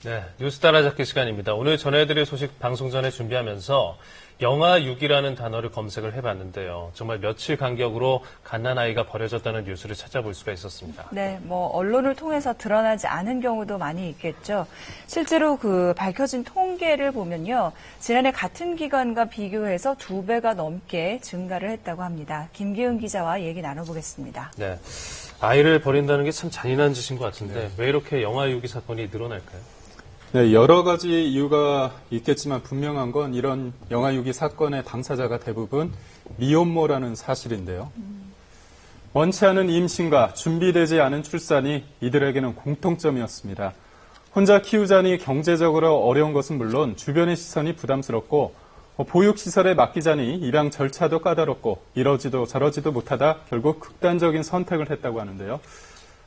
네, 뉴스 따라잡기 시간입니다. 오늘 전해드릴 소식 방송 전에 준비하면서 영아6이라는 단어를 검색을 해봤는데요. 정말 며칠 간격으로 갓난아이가 버려졌다는 뉴스를 찾아볼 수가 있었습니다. 네, 언론을 통해서 드러나지 않은 경우도 많이 있겠죠. 실제로 밝혀진 통계를 보면요. 지난해 같은 기간과 비교해서 2배가 넘게 증가를 했다고 합니다. 김기은 기자와 얘기 나눠보겠습니다. 네, 아이를 버린다는 게 참 잔인한 짓인 것 같은데 왜 이렇게 영아6이 사건이 늘어날까요? 네, 여러 가지 이유가 있겠지만 분명한 건 이런 영아6이 사건의 당사자가 대부분 미혼모라는 사실인데요. 원치 않은 임신과 준비되지 않은 출산이 이들에게는 공통점이었습니다. 혼자 키우자니 경제적으로 어려운 것은 물론 주변의 시선이 부담스럽고 보육시설에 맡기자니 입양 절차도 까다롭고 이러지도 저러지도 못하다 결국 극단적인 선택을 했다고 하는데요.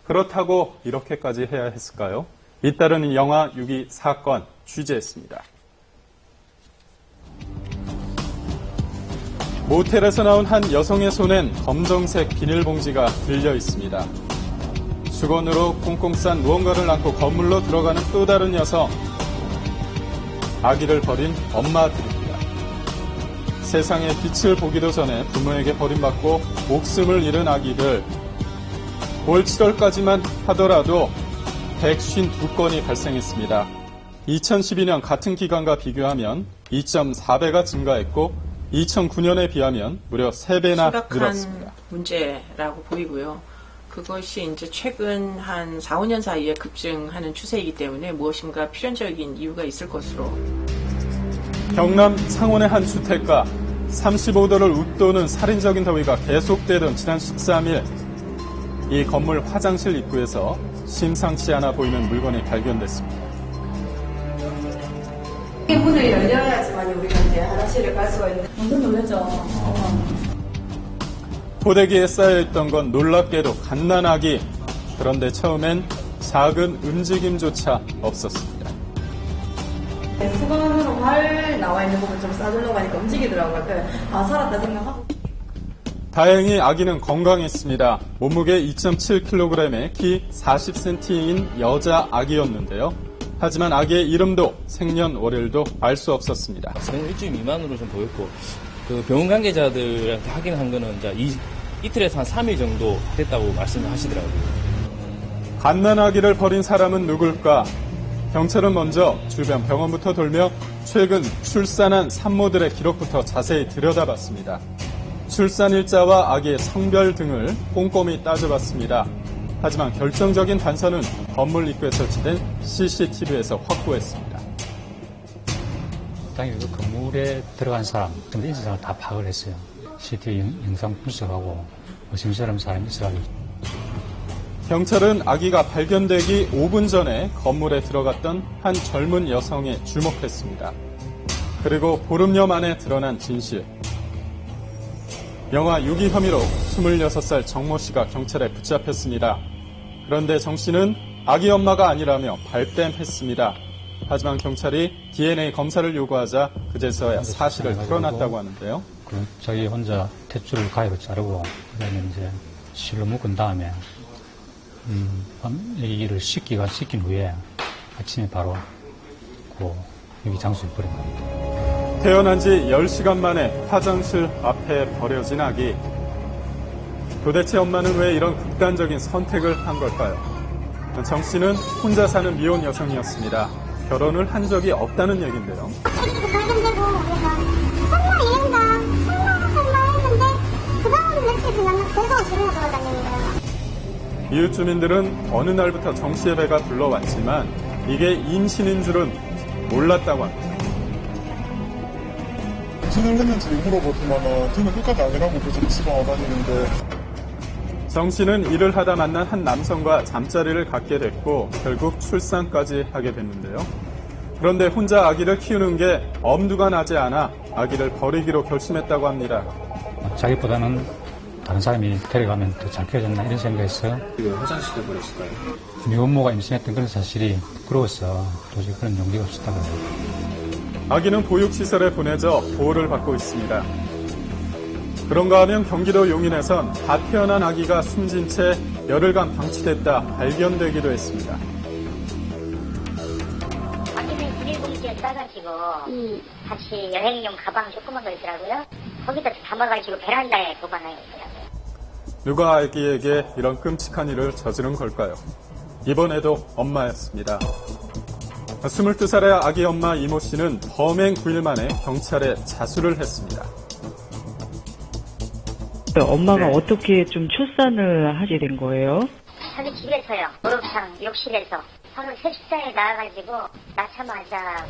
그렇다고 이렇게까지 해야 했을까요? 잇따르는 영아6이 사건 취재했습니다. 모텔에서 나온 한 여성의 손엔 검정색 비닐봉지가 들려 있습니다. 수건으로 꽁꽁 싼 무언가를 안고 건물로 들어가는 또 다른 여성. 아기를 버린 엄마들입니다. 세상의 빛을 보기도 전에 부모에게 버림받고 목숨을 잃은 아기들. 올 7월까지만 하더라도 152건이 발생했습니다. 2012년 같은 기간과 비교하면 2.4배가 증가했고 2009년에 비하면 무려 3배나 늘었습니다. 문제라고 보이고요. 그것이 이제 최근 한 4, 5년 사이에 급증하는 추세이기 때문에 무엇인가 필연적인 이유가 있을 것으로. 경남 창원의 한 주택가 35도를 웃도는 살인적인 더위가 계속되던 지난 13일 이 건물 화장실 입구에서 심상치 않아 보이는 물건이 발견됐습니다. 이 문을 열려야지만 우리가 이제 화장실을 갈 수가 있는. 완전 놀랐죠. 포대기에 쌓여있던 건 놀랍게도 갓난아기. 그런데 처음엔 작은 움직임조차 없었습니다. 수건으로 발 나와 있는 부분 좀 싸주려고 하니까 움직이더라고요. 그래서 살았다 생각하고. 다행히 아기는 건강했습니다. 몸무게 2.7kg에 키 40cm인 여자 아기였는데요. 하지만 아기의 이름도 생년월일도 알 수 없었습니다. 생후 일주일 미만으로 좀 보였고, 병원 관계자들한테 확인한 거는 이틀에서 한 3일 정도 됐다고 말씀을 하시더라고요. 갓난아기를 버린 사람은 누굴까? 경찰은 먼저 주변 병원부터 돌며 최근 출산한 산모들의 기록부터 자세히 들여다봤습니다. 출산일자와 아기의 성별 등을 꼼꼼히 따져봤습니다. 하지만 결정적인 단서는 건물 입구에 설치된 CCTV에서 확보했습니다. 당연히 그 건물에 들어간 사람, 인사상을 다 파악을 했어요. CCTV 영상 분석하고 의심스러운 사람이 있어가지고. 경찰은 아기가 발견되기 5분 전에 건물에 들어갔던 한 젊은 여성에 주목했습니다. 그리고 보름여 만에 드러난 진실. 영아6이 혐의로 26살 정모 씨가 경찰에 붙잡혔습니다. 그런데 정 씨는 아기 엄마가 아니라며 발뺌했습니다. 하지만 경찰이 DNA 검사를 요구하자 그제서야 사실을 드러났다고 하는데요. 자기 혼자 탯줄을 가위로 자르고 그다음에 이제 실로 묶은 다음에 아기를 씻긴 후에 아침에 바로 여기 장소에 버린 겁니다. 태어난 지 10시간 만에 화장실 앞에 버려진 아기. 도대체 엄마는 왜 이런 극단적인 선택을 한 걸까요? 정 씨는 혼자 사는 미혼 여성이었습니다. 결혼을 한 적이 없다는 얘긴데요. 발견되고 그래서 설마 했는데 그 다음 며칠 지나면 계속 집에 돌아다니는 거예요. 이웃 주민들은 어느 날부터 정 씨의 배가 불러왔지만 이게 임신인 줄은 몰랐다고 합니다. 진행했는지 물어보지만은 저는 끝까지 아니라고 계속 집어와 다니는데. 정 씨는 일을 하다 만난 한 남성과 잠자리를 갖게 됐고 결국 출산까지 하게 됐는데요. 그런데 혼자 아기를 키우는 게 엄두가 나지 않아 아기를 버리기로 결심했다고 합니다. 자기보다는 다른 사람이 데려가면 더 잘 키워졌나 이런 생각에서 왜 화장실에 버렸을까요? 미혼모가 임신했던 그런 사실이 부끄러워서 도저히 그런 용기가 없었다고 합니다. 아기는 보육시설에 보내져 보호를 받고 있습니다. 그런가 하면 경기도 용인에선 다 태어난 아기가 숨진 채 열흘간 방치됐다 발견되기도 했습니다. 편지를 싸가지고 같이 여행용 가방 조그만 거 있더라고요. 거기다 담아가지고 베란다에 보관하고 있더라고요. 누가 아기에게 이런 끔찍한 일을 저지른 걸까요? 이번에도 엄마였습니다. 22살의 아기 엄마 이모 씨는 범행 9일 만에 경찰에 자수를 했습니다. 엄마가 어떻게 좀 출산을 하게 된 거예요? 자기 집에서요. 목욕탕, 욕실에서. 바로 세식장에 나와가지고 낳자마자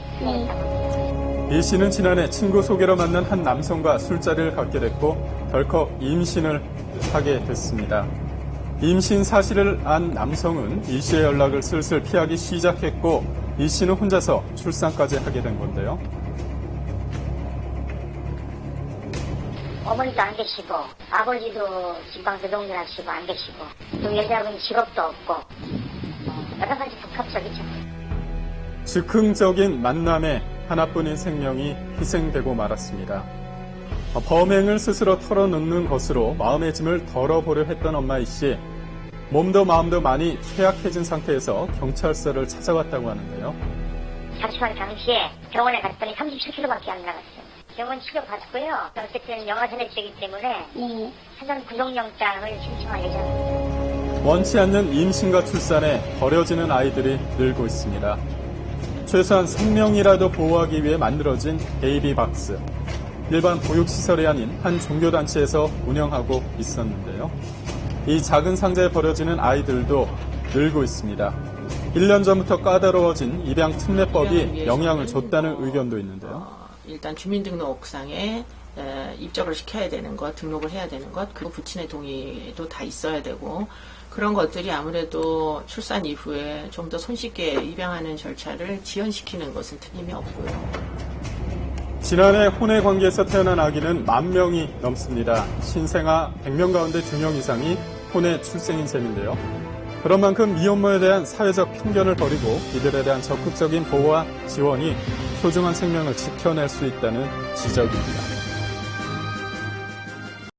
이 씨는 지난해 친구 소개로 만난 한 남성과 술자리를 갖게 됐고 덜컥 임신을 하게 됐습니다. 임신 사실을 안 남성은 이 씨의 연락을 슬슬 피하기 시작했고 이 씨는 혼자서 출산까지 하게 된 건데요. 어머니도 안 계시고 아버지도 지방노동자 하시고 안 계시고 또 여자분 직업도 없고 여러 가지 복합적이죠. 즉흥적인 만남에 하나뿐인 생명이 희생되고 말았습니다. 범행을 스스로 털어놓는 것으로 마음의 짐을 덜어보려 했던 엄마 이 씨. 몸도 마음도 많이 쇠약해진 상태에서 경찰서를 찾아왔다고 하는데요. 자취할 당시에 병원에 갔더니 37kg밖에 안 나갔어요. 병원 치료 받고요. 어쨌든 영아세대죄이기 때문에 사전 구속영장을 신청할 예정입니다. 원치 않는 임신과 출산에 버려지는 아이들이 늘고 있습니다. 최소한 생명이라도 보호하기 위해 만들어진 베이비박스. 일반 보육시설이 아닌 한 종교단체에서 운영하고 있었는데요. 이 작은 상자에 버려지는 아이들도 늘고 있습니다. 1년 전부터 까다로워진 입양 특례법이 영향을 줬다는 의견도 있는데요. 일단 주민등록상에 입적을 시켜야 되는 것, 등록을 해야 되는 것, 그리고 부친의 동의도 다 있어야 되고 그런 것들이 아무래도 출산 이후에 좀 더 손쉽게 입양하는 절차를 지연시키는 것은 틀림이 없고요. 지난해 혼외 관계에서 태어난 아기는 10,000명이 넘습니다. 신생아 100명 가운데 2명 이상이 혼외 출생인 셈인데요. 그런 만큼 미혼모에 대한 사회적 편견을 버리고 이들에 대한 적극적인 보호와 지원이 소중한 생명을 지켜낼 수 있다는 지적입니다.